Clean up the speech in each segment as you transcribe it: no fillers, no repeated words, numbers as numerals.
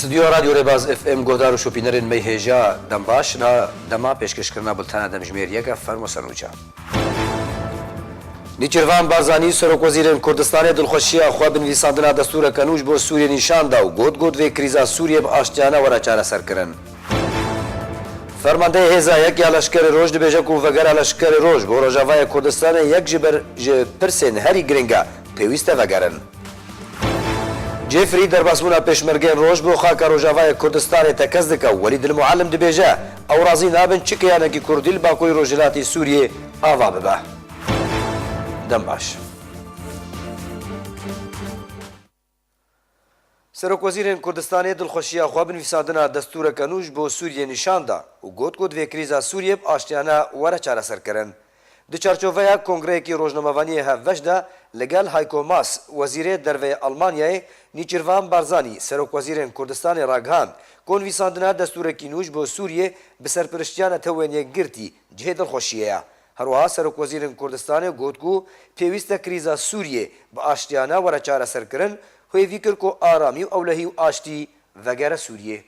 استودیو رادیو ریباز اف ام گودار و شوپینرین می هجا دم باش نا دما پیشکش کرنا بلتانا دم جمهور یکا فرمو سنوچا نیچروان بارزانی سرک وزیر کردستان دلخوشی خو بنویساندنا دستور کنوج بو سوریه نشان دا و گود و کریزا سوریه با آشتیانا ورا چاره سر کرن فرمانده هزا یک یا لشکر روش دبیجه کو وگر لشکر روش بو روجاوای کردستان یک جبر پرسن هری گرینگا پیوسته وگرن جيفري درباسمونا پشمرگین روش بو خاکا روجاوای کردستان تکز دکا ولید المعلم دبیجه او رازی نابن چکیانکی کردیل باکوی روجلاتی سوریه آوا ببه دم باش سرک وزیر کردستان دلخوشی خو بنویساندنا دستور کنوج بو سوریه نشان دا و گود و کریزا سوریه آشتیانا ورا چاره سر کرن د چارچوبه کنگره کی روزنامه‌وانی هفوجدا لگل هایکو ماس وزیر دروی آلمانیای نیچروان بارزانی سرک وزیر کردستان راگهاند کنویساندنا دستور کنوج بو سوریه به سرپرشتیان توینی گرتی جهه دلخوشیه هروها سرک وزیر کردستان گودگو پیوسته کریزا سوریه با آشتیانا ورا چاره سر کرن هوی ویکر کو آرامی و اولهی و آشتی وگره سوریه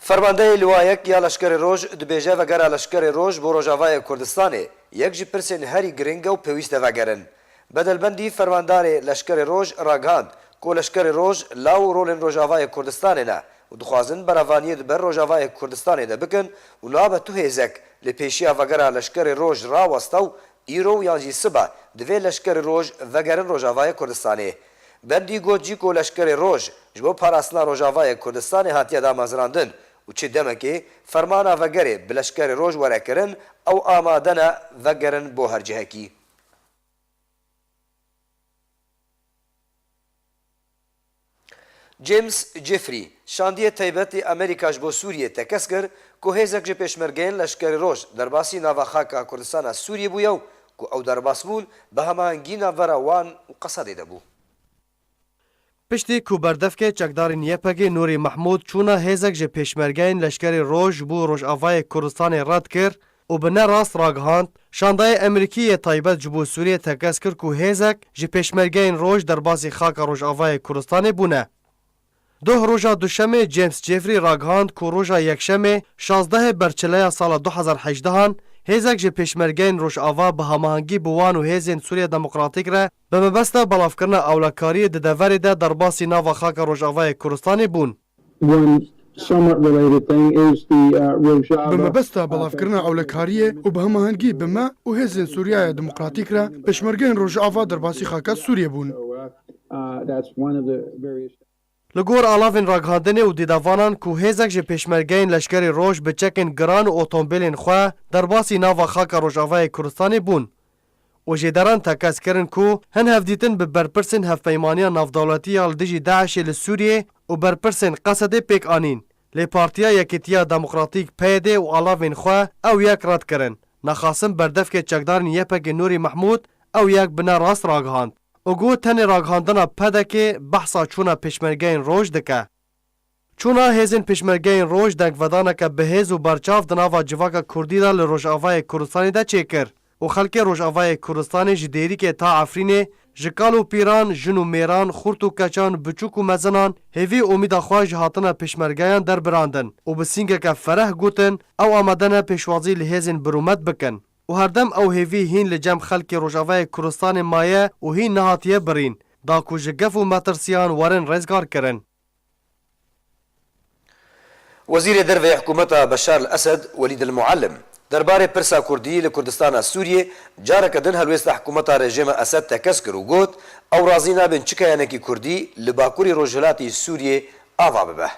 فرمانده لوایک یا لشکر روج دبیجه وگره لشکر روج بو روجاوای کردستانه یک جی پرسن هری گرینگه و پیوسته وگرن بدلبندی فرماندار لشکر روج راگاند کو لشکر روج لاو رولن روجاوای کردستانه نه و دخوازن براوانی بر روجاوای کردستانه ده بکن و نابه تو هزک لپیشیا وگره لشکر روج را وستو ایرو یانجی سبا دوی لشکر روج وگرن روجاوای کردستانه بندی گوجی کو لشکر روج جبو پاراسنا روجاوای کردستانه هاتیه دا مزراندن و چه دمکی فرمانا وگره بلشکر روج وره کرن او آمادنا وگرن بو هر جهکی جیمز جیفری شاندیه تایبەتی ئەمریکاش بۆ سووریە تەکەس کرد کو هێزێک ji پێشمەرگەیەن لەشکری ڕۆژ دەرباسی ناڤاخاکە کوردستانە سووریە بوویە و کو ئەو دەرباسبوون بە هەماهەنگی ناڤەرە وان و قەسەدێ دەبوو پشتی کو بەردەفکێ چەکدارین یەپەگی نوری محمود چوونە هێزێک ji پێشمەرگەیەن لەشکری ڕۆژ بوو ڕۆژئاڤایە کوردستانی ڕەت کرد و بنە ڕاست ڕاگەهاند شاندایە ئەمریکیە تایبەت ji بۆ سووریە تەکەس کرد کو هێزێک ji پێشمەرگەیەن ڕۆژ دەرباسی خاکە ڕۆژئاڤایە کوردستانی بوونە دو روژا دوشمه جیمز جیفری راگهاند کو روژا یکشمه 16 برچلیا سال 2018 هیزک جه پیشمرگین روش آوا به هماهنگی بوان و هیزین سوریه دموکراتیک را به مبسته بلافکرن اولکاری ده دوری ده در باسی ناو خاک روش آوای کردستانی بون. به مبسته بلافکرن اولکاریه و به هماهنگی به ما و هیزین سوریه دموکراتیک را پیشمرگین روش آوا در باسی خاک سوریه بون. لگور آلاوین راگهاندنه و دیدوانان که هیزک جه پیشمرگین لشکری روش بچکن گران و اوتومبیلین خواه در باسی ناو خاک روژاوای کردستانی بون. و جیدران تکس کرن که هن هفدیتن به برپرسن هفپیمانی نافدولتی الدجی داعش لسوریه و برپرسن قصد پیک آنین. لی پارتیا یکیتیا دموکراتیک پیده و آلاوین خواه او یک رد کرن. نخاسم بردف که چکدارن یپک نوری محمود او یک بنا راست راگهاند. و گو تن راگهاندنا پده که بحثا چونا پیشمرگین روش دکه. چونا هیزین پیشمرگین روش دنگ ودانه که به هیز و برچاف دناوا جواکا کردی دا لروش آوای کردستانی دا چه کر. و خلک روش آوای کردستانی جدیری که تا عفرینه جکال و پیران، جن و میران، خورت و کچان، بچوک و مزنان هیوی امید خواه جهاتنا پیشمرگیان در براندن و بسینگه که فرح گوتن او آمدن پیشوازی لهیزین برومت بکن. و هردم او هیوی هین لجم خلک روژاوای کردستان مایه و هین نهاتیه برین دا کو جگف و مترسیان ورن رزگار کرن. وزیر دروی حکومت بشار الاسد ولید المعلم درباره پرسا کردی لکردستان سوریه جارک دن هلویست حکومت رژیم اسد تکس کرد و گوت او رازی نابن چکیانکی کردی لباکوری روجلاتی سوریه آوا ببه.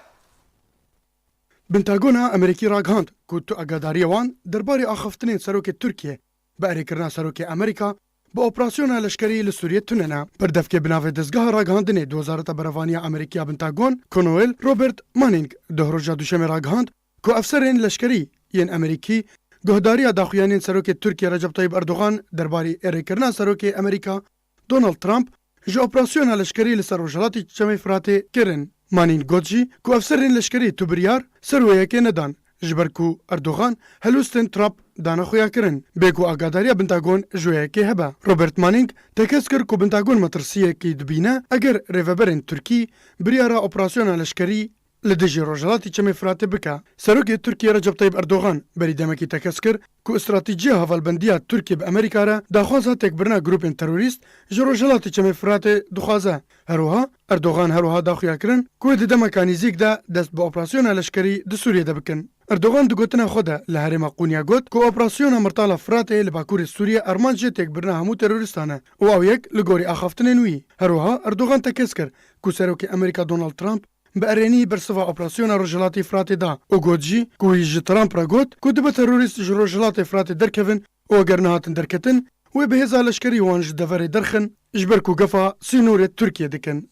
بنتاگونا امریکی راگهاند که تو اگاداری وان درباره آخفتنین سروک ترکیه با اریکرنا سروک امریکا با اپراسیون لشکری لسوریه توننه بردف که بناوه دزگاه راگهاندنه دو وزارت بروانی امریکا بنتاگون کنوئل روبرت مانینگ دهروجا دوشم راگهاند که افسرین لشکری ین امریکی گهداری داخویانین سروک ترکیه رجب طیب اردوغان درباره اریکرنا سروک امریکا دونالد ترامپ جو اپراسیون لشکری لسروجلاتی چمی فراته کرن. مانین گوتجی که افسرین لشکری تو بریار سرویه که ندان جبر کو اردوغان هلوستن ترامپ دانەخۆیا kirin bêku agadariya Pentagon ji wêyekê hebe. Robert Manning tekez kir ku Pentagon metirsiyekî dibîne eger rêveberên Tirkî biryara operasyona leşkerî li dijî Rojhilatê Çemê Firatê bike. Serokê Tirkiye Recep Tayyip Erdogan berîdemekî tekez kir ku stratejiya hevalbendiya Tirkiye bi Amerîka re daxwaza têkbirina grûpên terorîst ji Rojhilatê Çemê Firatê dixwaze. Herwiha Erdogan herwiha daxuya kirin ku di demeka nîzik de dest bi operasyona leşkerî di Sûriyê de bikin. Erdogan di gotina xwe de li herêma Qunya got ku operasyona Mirtala Firatê li Bakurê Sûriye armanc jê têkbirina hemû terorîstan e û ew yek li gorî axaftinên wî. Herwiha Erdogan tekez kir ku Serokê Amerîka Donald Trump bi erênî bersiva operasyona Rojhilatê Firatê da û got jî ku wî ji Trump re got ku dibe terorîst ji Rojhilatê Firatê derkevin û eger nehatin derketin wê bi hêza leşkerî wan ji deverê derxin ji ber ku gefa Sînorê Tirkiye dikin.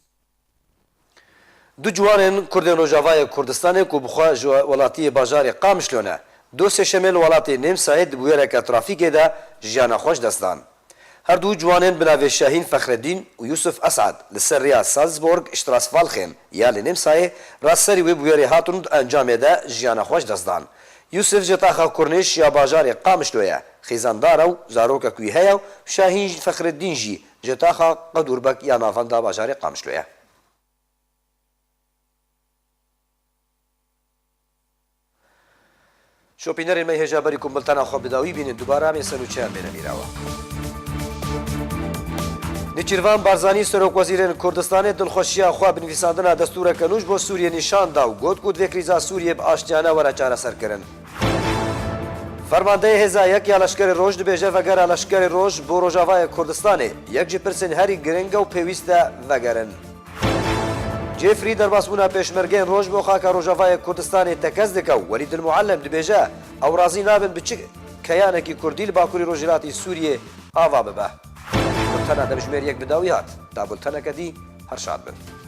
Du ciwanên Kurdên Rojavayê Kurdistanê ku bixwe ji welatiyê bajarê Qamişloyê dosê şemê li welatê Nêmsayê di bûyereke trafîkê de jiyana xwe ji dest dan. Her du ciwanên bi navê Şahîn Fexreddîn û Yusuf Esad li ser rêya Salzburg Straßvalxên ya li Nêmsayê rastserî wê bûyerê hatun encamê de jiyana xwe ji dest dan. Yusuf ji taxa Kurniş ya bajarê Qamişloyê xîzandar ew zarokek wî heye û Şahîn Fexreddîn jî ji taxa Qedûrbek ya navenda bajarê Qamişloyê. شۆپینەرên me hêja berî kombiltana xwe bi dawî bînin dubara em ê serûçeyan bêne mîrawe. Nêçîrvan Barzanî Serokwezîrên Kurdistanê dilxweşiya xwe bi nivîsandina destûreke nû ji bo Sûriyê nîşan da û got ku divê krîza Sûriyê bi aştiyane were çareserkirin. Fermandeyê hêza yek ya leşkerê roj dibêje vegera leşkerê roj bo Rojavayê Kurdistanê yek ji pirsên herî giring û pêwîst e vegerin. Cêfrî derbasbûna pêşmergeyên roj bo xaka Rojavayê Kurdistanê tekez dike û Welîd el-Muallem dibêje ew razî nabin bi çi keyanekî Kurdî li Bakurê Rojhilatê Sûriyê ava bibe. Bultena demjimêriyek bi dawî hat, ta bulteneke dî her şad bin.